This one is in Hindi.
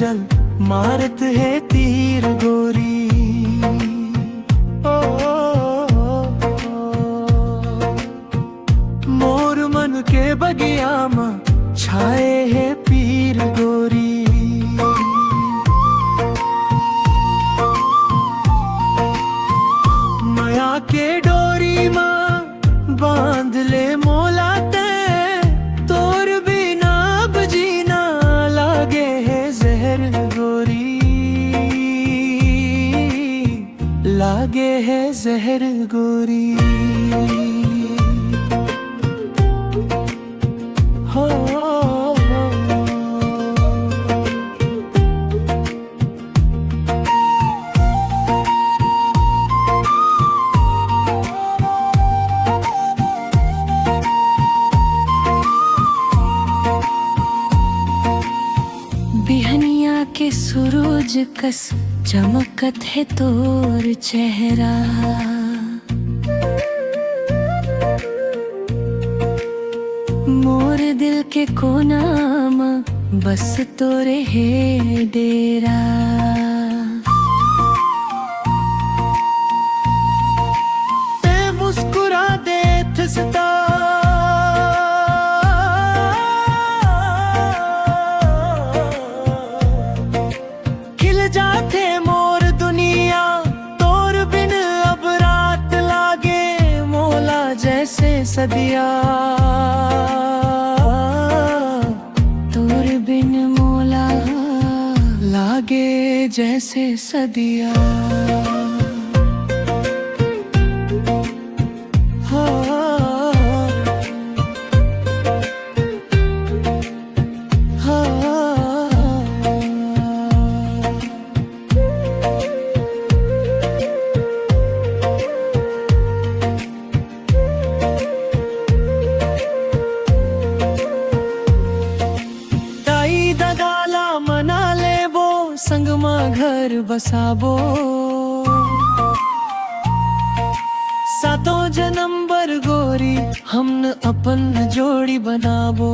चल मारत है तीर गोरी। मोर मन के बगिया में छाए है पीर गोरी। माया के डोरी माँ बांध ले मोला ते, तोर बिना अब जीना लागे है जहर गोरी, लागे है जहर गोरी। हो बिहनिया के सूरज कस चमकत है तोर चेहरा। मोर दिल के कोना में बस तोरे है डेरा। ते मुस्कुरा दे थसता जाते मोर दुनिया, तोर बिन अब रात लागे मोला जैसे सदिया। तोर बिन मोला लागे जैसे सदिया। दगाला मना लेबो संग मा घर बसाबो, सातों जन्म बर गोरी हमन अपन जोड़ी बनाबो।